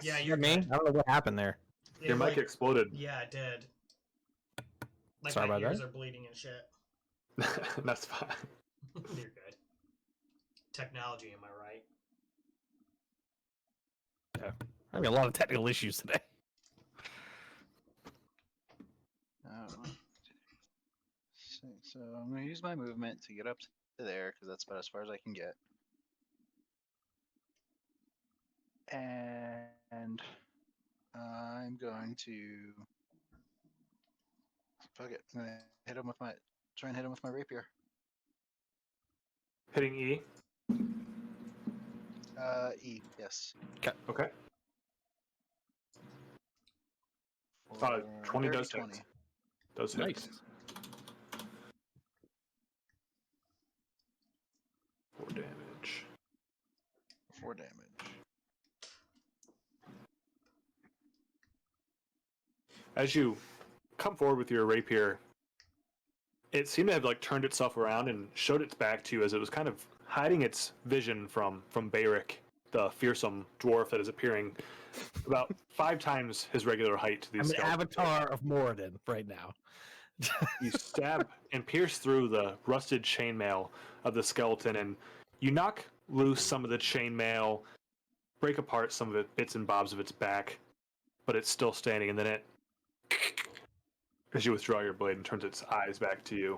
Yeah, You're you're me. good. I don't know what happened there. Your mic exploded. Yeah, it did. Like Sorry my about ears that. are bleeding and shit. That's fine. You're good. Technology, am I right? Yeah. Having a lot of technical issues today. So I'm going to use my movement to get up to there because that's about as far as I can get. And I'm going to fuck it. I'm gonna hit him with my try and hit him with my rapier. Hitting E. E, yes. Okay. 20 does hit. 20. Does hit. Nice. 4 damage. 4 damage. As you come forward with your rapier, it seemed to have like turned itself around and showed its back to you as it was kind of hiding its vision from Bayrick, the fearsome dwarf that is appearing about 5 times his regular height to these I'm an skeletons. avatar of Moradin right now. You stab and pierce through the rusted chainmail of the skeleton, and you knock loose some of the chainmail, break apart some of it, bits and bobs of its back, but it's still standing, and then it, as you withdraw your blade, and turns its eyes back to you.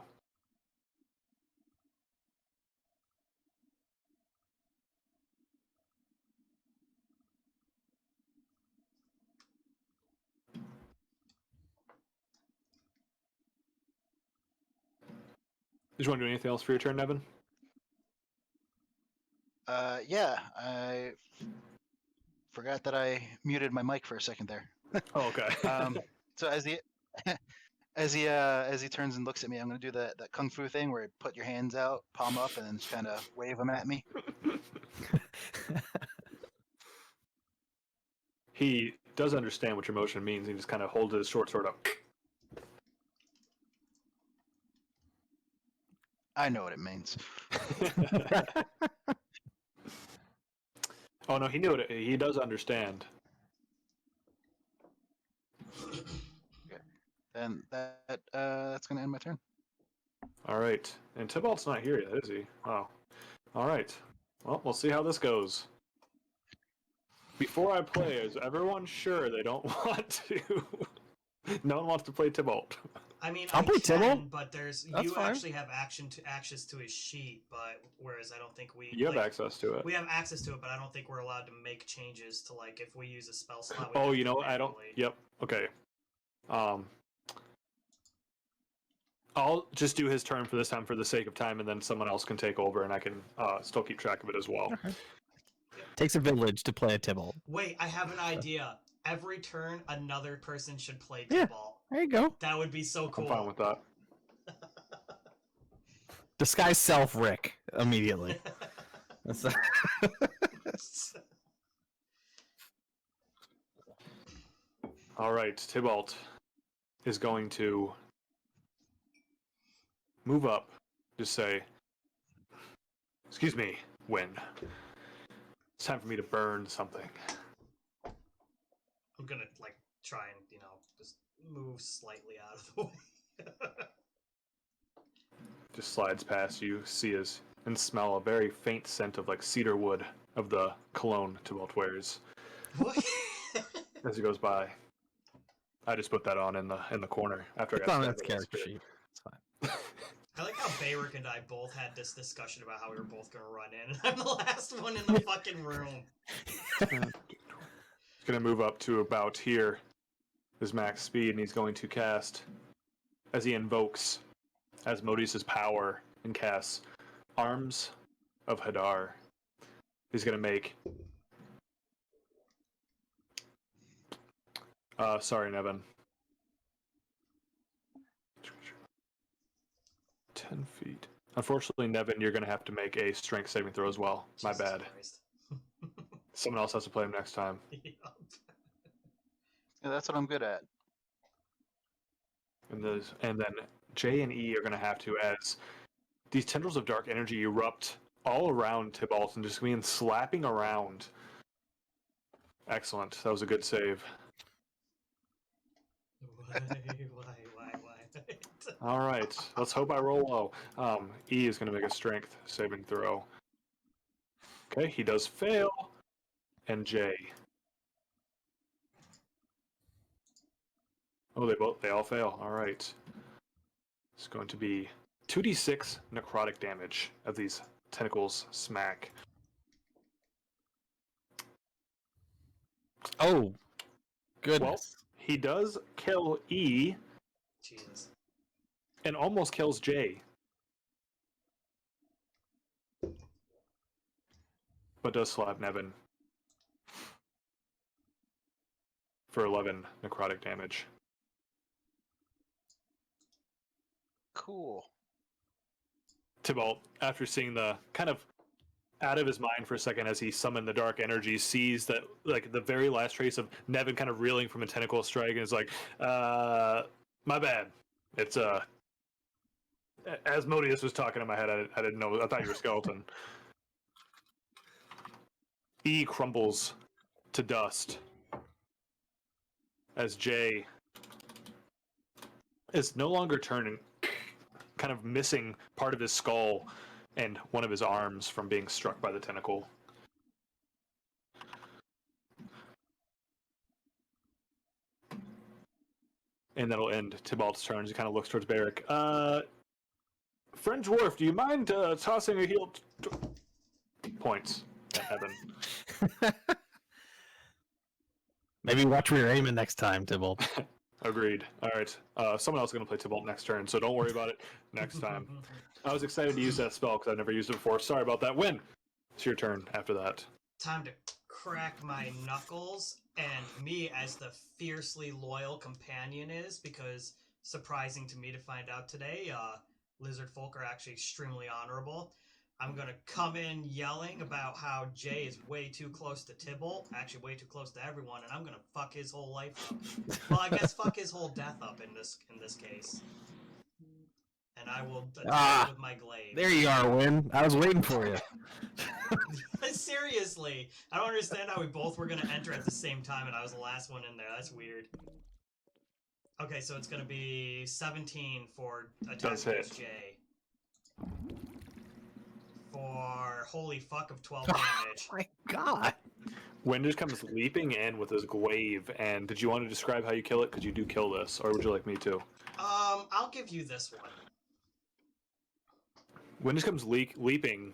Did you want to do anything else for your turn, Nevin? Yeah, I forgot that I muted my mic for a second there. Oh, okay. So as he turns and looks at me, I'm gonna do that kung fu thing where you put your hands out, palm up, and then just kind of wave them at me. He does understand what your motion means. He just kind of holds his short sword up. I know what it means. Oh no, he knew it. He does understand. Okay. And that's gonna end my turn. All right, and Tybalt's not here yet, is he? Oh, all right. Well, we'll see how this goes. Before I play, is everyone sure they don't want to? No one wants to play Tybalt. I mean, I'll I play can, Tybalt. but there's That's you fine. actually have access to his sheet, but whereas I don't think we You have access to it. We have access to it, but I don't think we're allowed to make changes to like if we use a spell slot. Oh, you know, I don't. Yep. Okay. I'll just do his turn for this time for the sake of time, and then someone else can take over, and I can still keep track of it as well. Okay. Takes a village to play a Tybalt. Wait, I have an idea. Every turn, another person should play Yeah. Tybalt. There you go. That would be so cool. I'm fine with that. Disguise self Rick immediately. All right, Tybalt is going to move up. Just say, "Excuse me, Win. It's time for me to burn something." I'm gonna like try and just move slightly out of the way. Just slides past you, see as and smell a very faint scent of like cedar wood of the cologne Tybalt wears What? as he goes by. I just put that on in the corner after I It's got on stabbed its with a character spear. sheet. It's fine. I like how Bayrick and I both had this discussion about how we were both gonna run in, and I'm the last one in the fucking room. He's going to move up to about here, his max speed, and he's going to cast, as he invokes Asmodeus' power, and casts Arms of Hadar. He's going to make... sorry, Nevin. 10 feet. Unfortunately, Nevin, you're going to have to make a strength saving throw as well. My Jesus bad. Christ. Someone else has to play him next time. Yup. Yeah, that's what I'm good at. And then J and E are going to have to, as these tendrils of dark energy erupt all around Tybalt and just begin slapping around Excellent. That was a good save. Why? All right. Let's hope I roll low. E is going to make a strength saving throw. Okay, he does fail. And J. Oh, they all fail. All right. It's going to be 2d6 necrotic damage as these tentacles smack. Oh, goodness. Well, he does kill E Jesus. and almost kills J. But does slap Nevin for 11 necrotic damage. Cool. Tybalt, after seeing the kind of out of his mind for a second as he summoned the dark energy, sees that like the very last trace of Nevin kind of reeling from a tentacle strike and is like, my bad. It's Asmodeus was talking in my head, I didn't know. I thought you were a skeleton. E crumbles to dust as J is no longer turning, kind of missing part of his skull and one of his arms from being struck by the tentacle. And that'll end Tybalt's turn as he kind of looks towards Barrick. Friend Dwarf, do you mind tossing a heal points at Evan? Maybe watch where you're aiming next time, Tybalt. Agreed. All right. Someone else is going to play Tybalt next turn, so don't worry about it next time. I was excited to use that spell because I've never used it before. Sorry about that. Win. It's your turn after that. Time to crack my knuckles, and me as the fiercely loyal companion is, because surprising to me to find out today, lizard folk are actually extremely honorable. I'm gonna come in yelling about how Jay is way too close to Tybalt, actually way too close to everyone, and I'm gonna fuck his whole life up. Well, I guess fuck his whole death up in this case. And I will attack with my glaive. There you are, Win. I was waiting for you. Seriously, I don't understand how we both were gonna enter at the same time, and I was the last one in there. That's weird. Okay, so it's gonna be 17 for attack against Jay. For holy fuck of 12 damage. Oh my god. Win just comes leaping in with his glaive, and did you want to describe how you kill it? Because you do kill this, or would you like me to? I'll give you this one. Win just comes leaping.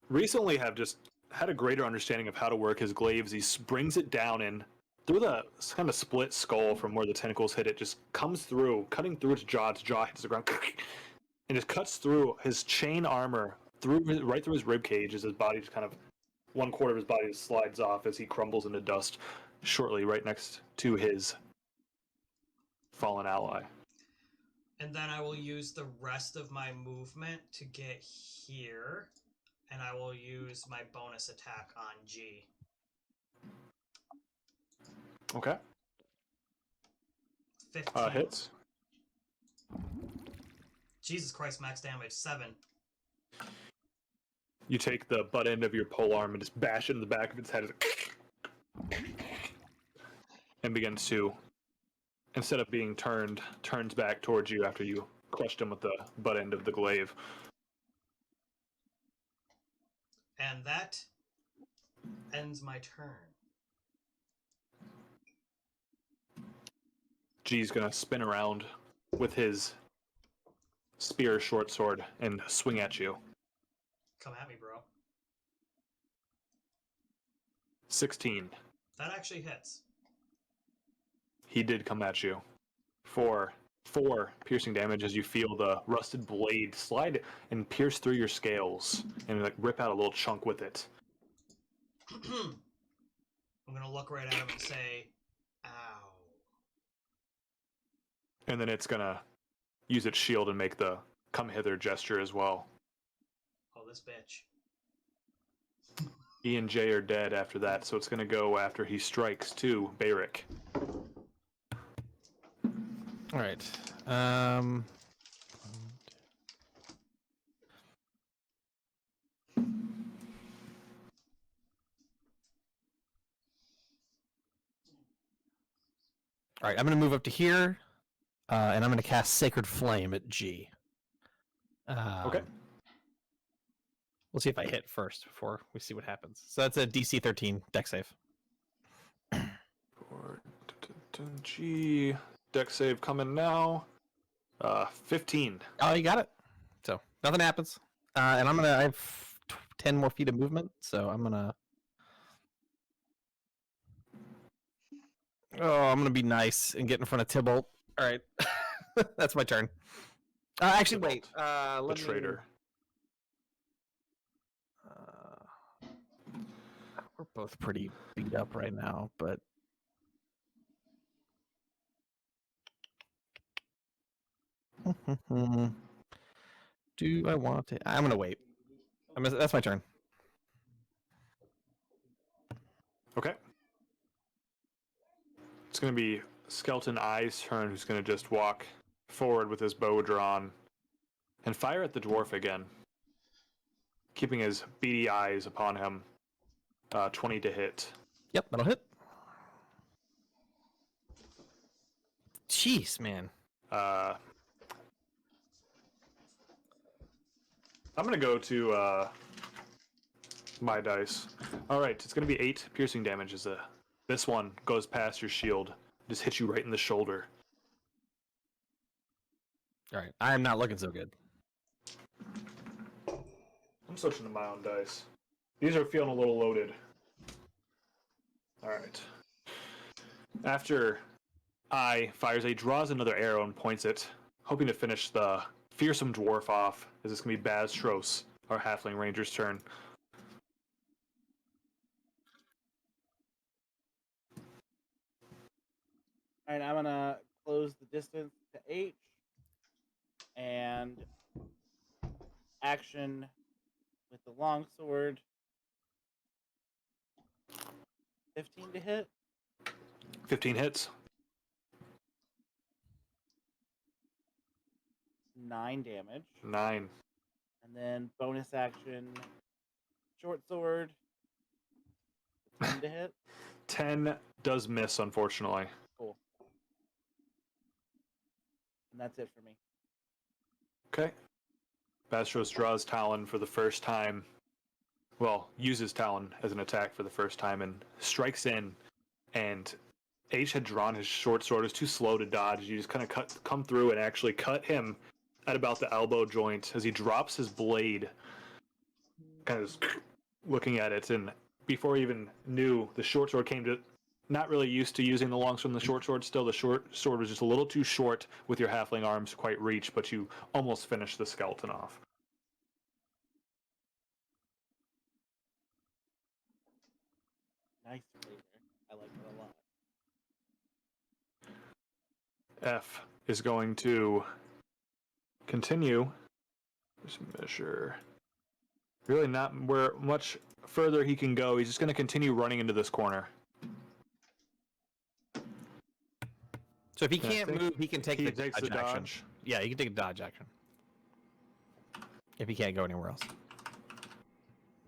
Recently have just had a greater understanding of how to work his glaives. He brings it down and through the kind of split skull from where the tentacles hit it, just comes through, cutting through its jaw hits the ground, and just cuts through his chain armor, right through his rib cage as his body just kind of, one quarter of his body just slides off as he crumbles into dust shortly right next to his fallen ally. And then I will use the rest of my movement to get here, and I will use my bonus attack on G. Okay. 15. Hits. Jesus Christ, max damage, 7. You take the butt end of your polearm and just bash it in the back of its head and begins to, instead of being turned, turns back towards you after you crushed him with the butt end of the glaive. And that ends my turn. G's gonna spin around with his spear short sword and swing at you. Come at me, bro. 16. That actually hits. He did come at you for 4 piercing damage as you feel the rusted blade slide and pierce through your scales and like rip out a little chunk with it. I'm gonna look right at him and say, ow. And then it's gonna use its shield and make the come hither gesture as well. Oh, this bitch. E and J are dead after that, so it's gonna go after he strikes to Barrick. All right. All right, I'm going to move up to here, and I'm going to cast Sacred Flame at G. Okay. We'll see if I hit first before we see what happens. So that's a DC 13 deck save. G. Deck save coming now. 15. Oh, you got it. So nothing happens. And I have 10 more feet of movement, so I'm gonna be nice and get in front of Tybalt. All right, that's my turn. Actually, wait. The traitor. We're both pretty beat up right now, but do I want to? I'm gonna wait. That's my turn. Okay. It's going to be Skeleton Eye's turn, who's going to just walk forward with his bow drawn and fire at the dwarf again, keeping his beady eyes upon him. 20 to hit. Yep, that'll hit. Jeez, man. I'm going to go to my dice. All right, it's going to be 8 piercing damage. This one goes past your shield, just hits you right in the shoulder. All right, I am not looking so good. I'm switching to my own dice. These are feeling a little loaded. All right. After Eye fires, he draws another arrow and points it, hoping to finish the fearsome dwarf off, as it's going to be Baztros, our halfling ranger's turn. All right, I'm gonna close the distance to H and action with the longsword. 15 to hit. 15 hits. 9 damage. 9. And then bonus action, short sword. 10 to hit. 10 does miss, unfortunately. Cool. And that's it for me. Okay. Baztros draws Talon for the first time. Well, uses Talon as an attack for the first time and strikes in. And H had drawn his short sword. It was too slow to dodge. You just kind of come through and actually cut him at about the elbow joint as he drops his blade. Kind of looking at it, and before he even knew, the short sword came to. Not really used to using the long sword and the short sword. Still, the short sword was just a little too short with your halfling arms to quite reach, but you almost finished the skeleton off. Nice flavor. I like it a lot. F is going to continue. Just measure. Really not where much further he can go. He's just going to continue running into this corner. So if he can't move, he can take He the takes the dodge action. dodge. Yeah, he can take a dodge action. If he can't go anywhere else.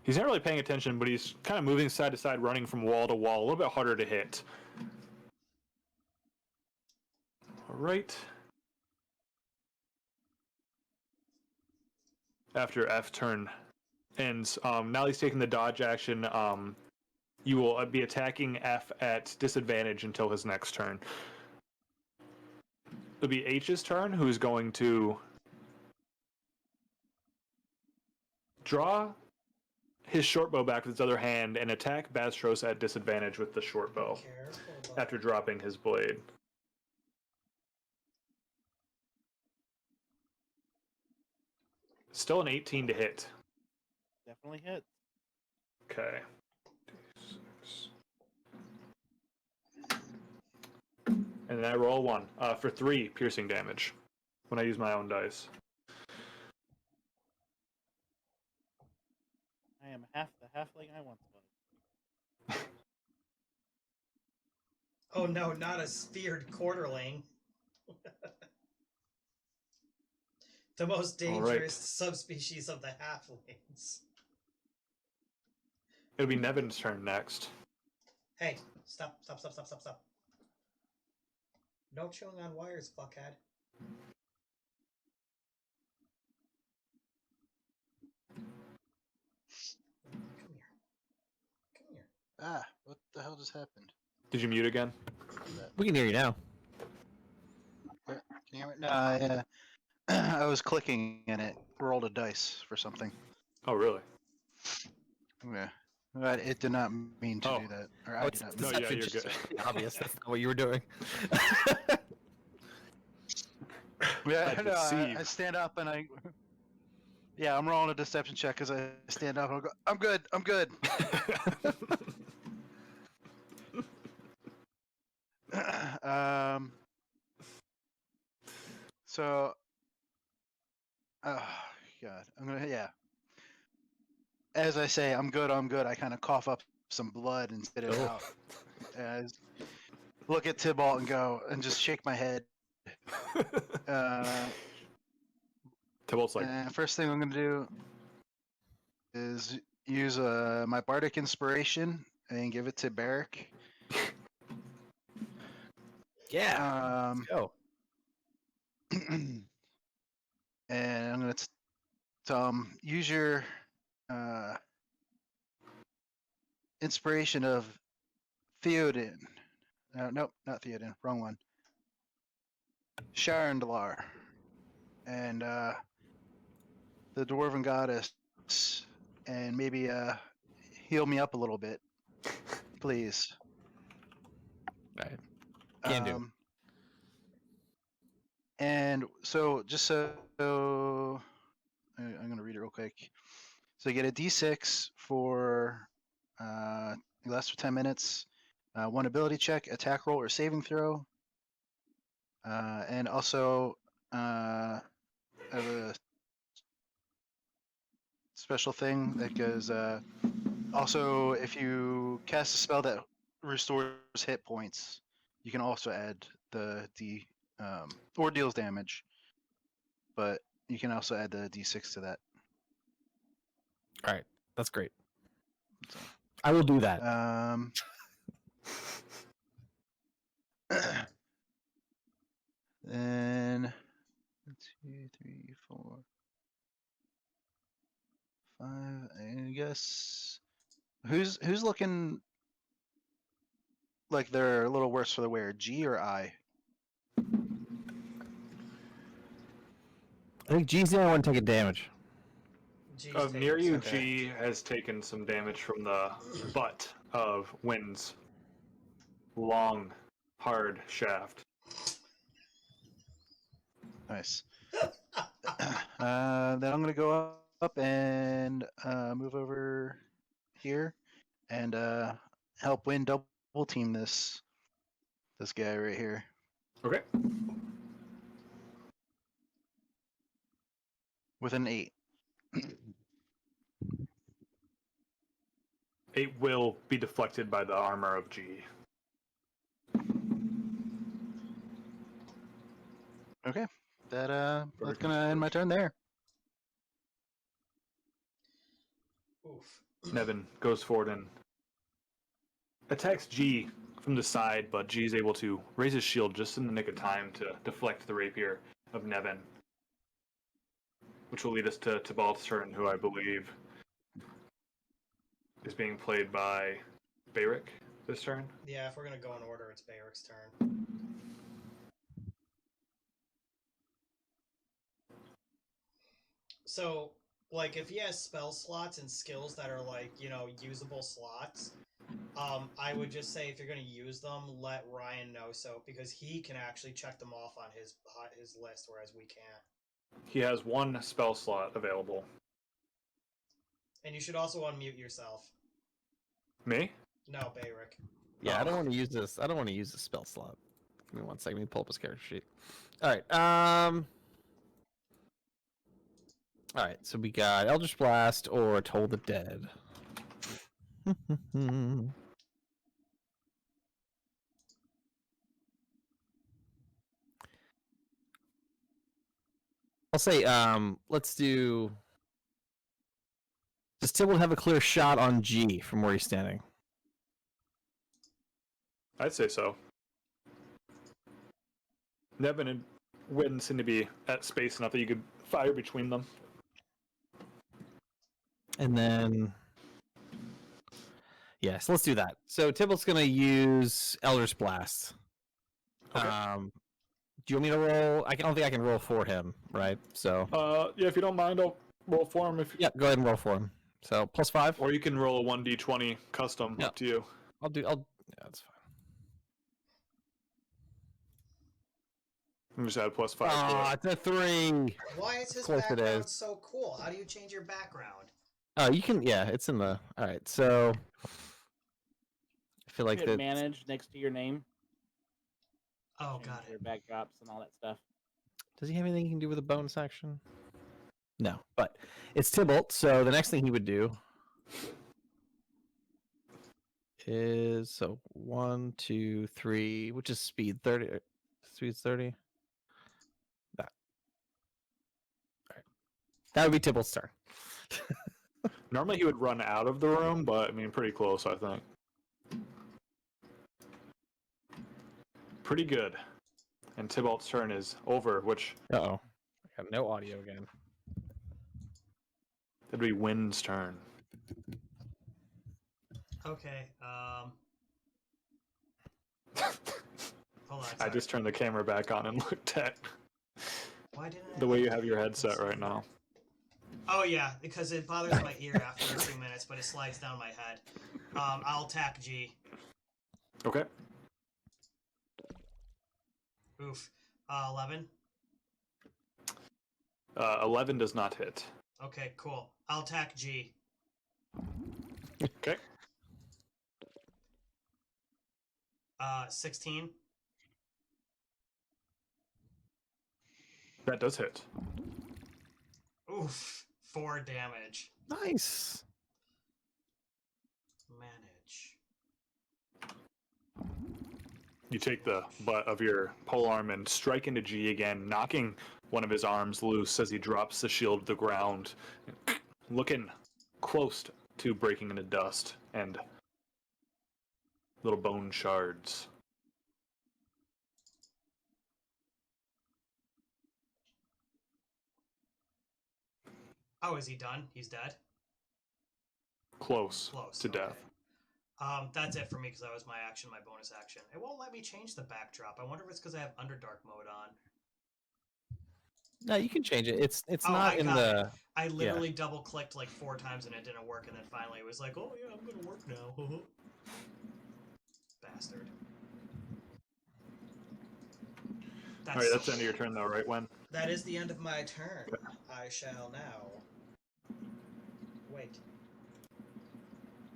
He's not really paying attention, but he's kind of moving side to side, running from wall to wall. A little bit harder to hit. All right. After F turn ends, now he's taking the dodge action. You will be attacking F at disadvantage until his next turn. It'll be H's turn, who's going to draw his short bow back with his other hand and attack Baztros at disadvantage with the short bow after dropping his blade. Still an 18 to hit. Definitely hits. Okay. And then I roll 1 for 3 piercing damage when I use my own dice. I am half the halfling I once was. Oh no, not a speared quarterling. The most dangerous subspecies of the halflings. It'll be Nevin's turn next. Hey, stop. No chewing on wires, fuckhead. Come here. Come here. Ah, what the hell just happened? Did you mute again? We can hear you now. Can you hear me? No, I was clicking and it rolled a dice for something. Oh, really? Yeah. But it did not mean to Oh. do that. Or Oh, I it's did not No, mean yeah, deception. you're Just good. so obvious. That's not what you were doing. Yeah, I no, I deceive. stand up and I. Yeah, I'm rolling a deception check because I stand up and I go, I'm good, I'm good. So, oh, God, yeah. As I say, I'm good, I kind of cough up some blood and spit it Oh. out. As look at Tybalt and go, and just shake my head. Tybalt's like, And first thing I'm gonna do is use my bardic inspiration and give it to Barrick. Yeah. Um, Go. and I'm gonna tell him use your inspiration of Theoden. Nope, not Theoden. Wrong one. Sharandalar. And the Dwarven Goddess. And maybe heal me up a little bit. Please. Right. Can do. And so, just so I'm going to read it real quick. So you get a D6 for it lasts for 10 minutes. One ability check, attack roll, or saving throw. And also, I have a special thing that goes. Also, if you cast a spell that restores hit points, you can also add the D or deals damage. But you can also add the D6 to that. All right. That's great. So, I will do that. Then 1, 2, 3, 4, 5. I guess who's looking like they're a little worse for the wear, G or I? I think G's the only one taking damage. G's near taking you, some Okay. G has taken some damage from the butt of Wynn's long, hard shaft. Nice. Then I'm gonna go up and move over here and help Win double team this guy right here. Okay. With an 8. It will be deflected by the armor of G. Okay. That's Perfect. gonna end my turn there. Oof. Nevin goes forward and attacks G from the side, but G is able to raise his shield just in the nick of time to deflect the rapier of Nevin. Which will lead us to Tybalt's turn, who I believe is being played by Bayrick this turn. Yeah, if we're gonna go in order, it's Bayrick's turn. So, like, if he has spell slots and skills that are like, usable slots, I would just say if you're gonna use them, let Ryan know so because he can actually check them off on his list, whereas we can't. He has one spell slot available. And you should also unmute yourself. Me? No, Bayrick. Yeah, Oh. I don't want to use this. I don't want to use the spell slot. Give me 1 second. Let me pull up his character sheet. All right. All right. So we got Eldritch Blast or Toll the Dead. I'll say, let's do. Does Tybalt have a clear shot on G from where he's standing? I'd say so. Nevin and Witten seem to be at space enough that you could fire between them. And then, yes, let's do that. So Tybalt's gonna use Elder's Blast. Okay. Do you want me to roll? I don't think I can roll for him, right? So Yeah, if you don't mind, I'll roll for him. yeah, go ahead and roll for him. So +5. Or you can roll a 1d20 custom. Yeah. Up to you. I'll yeah, that's fine. You just add +5 to Ah, it. it's a 3. Why is his Of course it background is. so cool? How do you change your background? Oh, you can. Yeah, it's in the. All right, so I feel like Hit that. manage next to your name. Oh, Change got your it. backdrops and all that stuff. Does he have anything he can do with a bonus action? No, but it's Tybalt, so the next thing he would do is 1, 2, 3, which is speed 30. Speed's 30. That. All right. That would be Tybalt's turn. Normally he would run out of the room, but I mean, pretty close, I think. Pretty good. And Tybalt's turn is over, which Uh-oh. I got no audio again. that'd be Wynn's turn. Okay. Hold on. I Sorry. just turned the camera back on and looked at Why didn't I the way you look have at your it? headset right now. Oh yeah, because it bothers my ear after a few minutes, but it slides down my head. I'll attack G. Okay. Oof. 11. 11 does not hit. Okay, cool. I'll attack G. Okay. 16. That does hit. Oof. 4 damage. Nice. Manage. You take the butt of your polearm and strike into G again, knocking one of his arms loose as he drops the shield to the ground, looking close to breaking into dust and little bone shards. Oh, is he done? He's dead? Close Close. to okay. death. That's it for me because that was my action, my bonus action. It won't let me change the backdrop. I wonder if it's because I have Underdark mode on. No, you can change it. It's Oh, not I in got the. it. I literally double clicked like 4 times and it didn't work, and then finally it was like, oh yeah, I'm gonna work now. Bastard. All right, that's the end of your turn, though, right, Wen? That is the end of my turn. I shall now. Wait.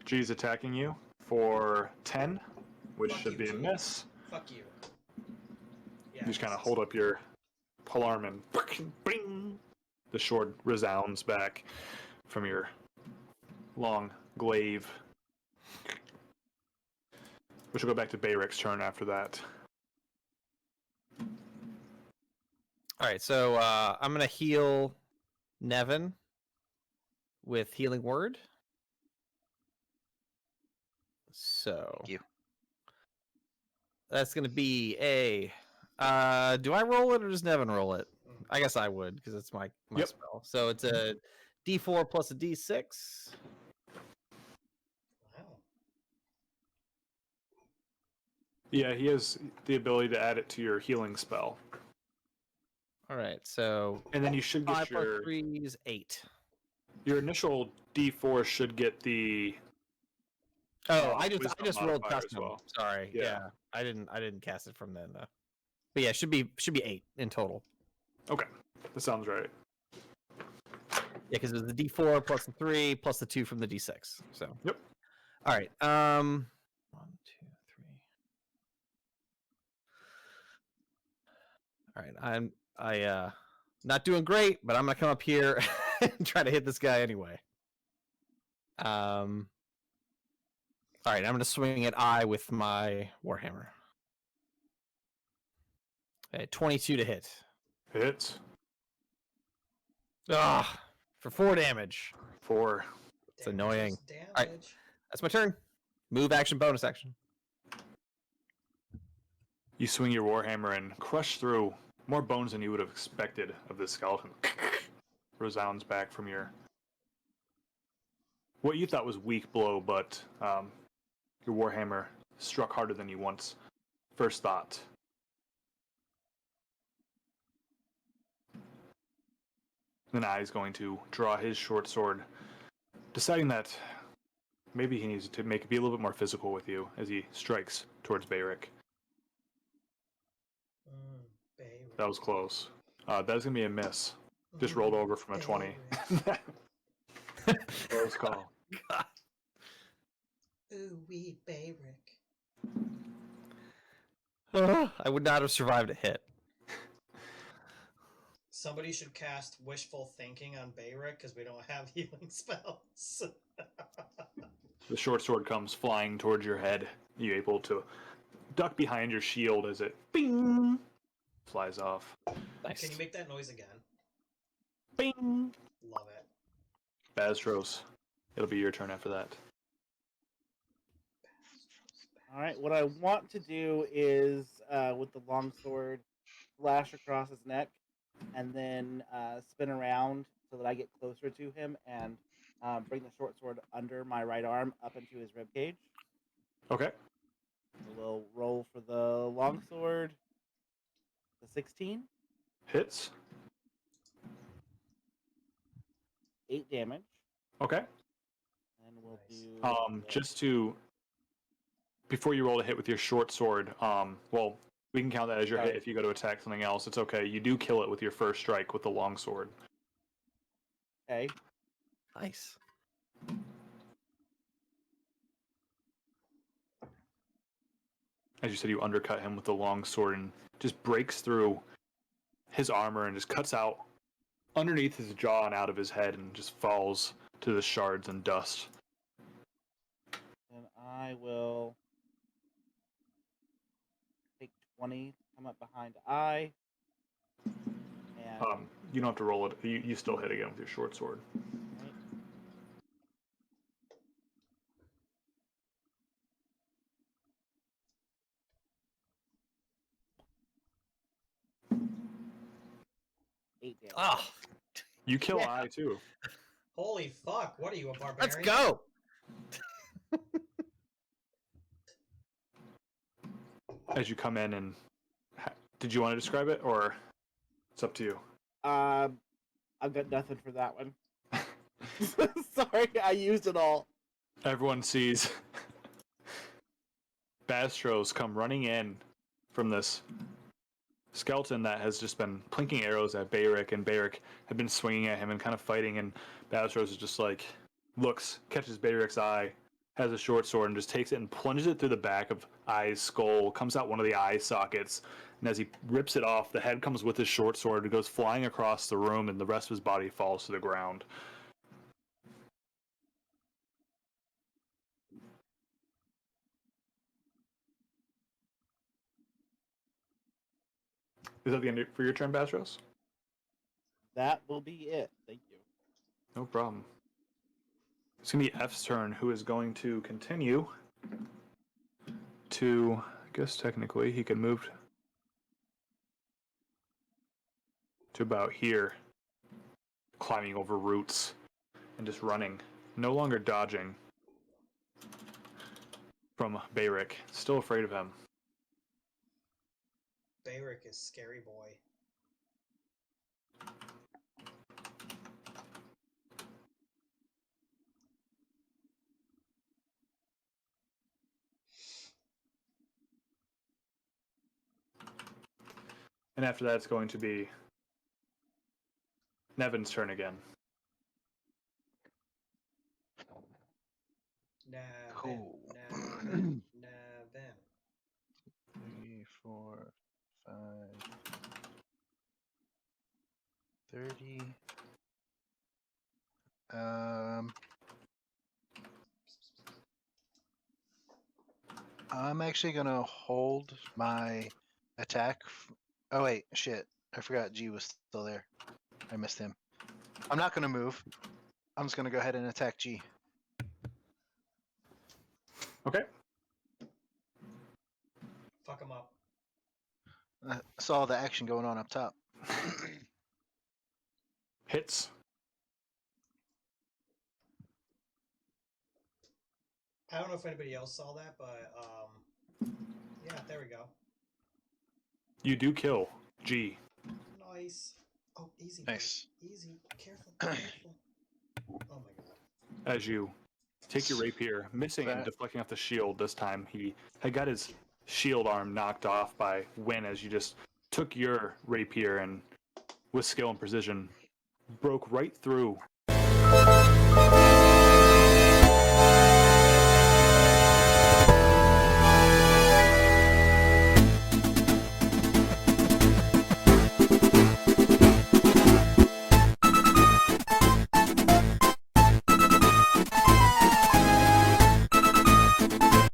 G's attacking you for 10, which Fuck should you, be a G. miss. Fuck you. Yeah. You just kind of misses. hold up your polearm and bing, the sword resounds back from your long glaive. Which will go back to Bayric's turn after that. All right, so I'm gonna heal Nevin with Healing Word. So Thank you. that's gonna be a. Do I roll it or does Nevin roll it? I guess I would because it's my Yep. spell. So it's a D4 plus a D6. Wow. Yeah, he has the ability to add it to your healing spell. All right, so And then you should get 5 plus your 3 is 8. your initial D4 should get the Oh, I wisdom just rolled modifier as custom. well. Sorry, Yeah. yeah, I didn't cast it from then though. But yeah, it should be 8 in total. Okay, that sounds right. Yeah, because it was the D4 plus the 3 plus the 2 from the D6. So Yep. All right. 1, 2, 3. All right. I not doing great, but I'm gonna come up here and try to hit this guy anyway. All right. I'm gonna swing at eye with my warhammer. Okay, 22 to hit. Hits. Ah, for 4 damage. 4. It's annoying. Damage. All right. That's my turn. Move action, bonus action. You swing your warhammer and crush through more bones than you would have expected of this skeleton. Resounds back from your what you thought was weak blow, but your warhammer struck harder than you once first thought. Then Ai's going to draw his short sword, deciding that maybe he needs to make it be a little bit more physical with you as he strikes towards Bayrick. Bayrick. That was close. That is going to be a miss. Just rolled over from a 20. Close call. God. Ooh, wee Bayrick. I would not have survived a hit. Somebody should cast Wishful Thinking on Bayrick because we don't have healing spells. The short sword comes flying towards your head. You're able to duck behind your shield as it bing flies off. Nice. Can you make that noise again? Bing. Love it. Bastros, it'll be your turn after that. All right. What I want to do is, with the longsword, slash across his neck, and then spin around so that I get closer to him and bring the short sword under my right arm up into his ribcage. Okay. So we'll roll for the longsword. The 16, Hits. 8 damage, Okay. and we'll Nice. do. Just to before you roll a hit with your short sword, well, we can count that as your hit Sorry. if you go to attack something else. It's okay. You do kill it with your first strike with the long sword. Okay. Nice. As you said, you undercut him with the long sword and just breaks through his armor and just cuts out underneath his jaw and out of his head and just falls to the shards and dust. And I will take 20, come up behind I. And You don't have to roll it. You still hit again with your short sword. right, 8 damage. Ah, You kill Yeah. I too. Holy fuck, what are you, a barbarian? let's go. As you come in and did you want to describe it or it's up to you? I've got nothing for that one. Sorry, I used it all. Everyone sees Bastros come running in from this skeleton that has just been plinking arrows at Bayrick, and Bayrick had been swinging at him and kind of fighting, and Bastros is just like, looks, catches Bayrick's eye, has a short sword, and just takes it and plunges it through the back of Eye's skull, comes out one of the eye sockets, and as he rips it off, the head comes with his short sword, it goes flying across the room, and the rest of his body falls to the ground. Is that the end for your turn, Bastros? That will be it. Thank you. No problem. It's going to be F's turn, who is going to continue to, I guess technically, he can move to about here, climbing over roots and just running, no longer dodging from Bayrick. Still afraid of him. Bayrick is scary boy. And after that, it's going to be Nevin's turn again. Navin. Cool. Navin. Navin. 3, 4, 5, 30. I'm actually gonna hold my attack. Oh wait, shit! I forgot G was still there. I missed him. I'm not gonna move. I'm just gonna go ahead and attack G. Okay. Fuck him up. I saw the action going on up top. Hits. I don't know if anybody else saw that, but yeah, there we go. You do kill. G. Nice. Oh, easy. Nice. Buddy. Easy. Careful. Careful. Oh my god. As you take your rapier, missing and That- deflecting off the shield this time. He had got his shield arm knocked off by Win as you just took your rapier and, with skill and precision, broke right through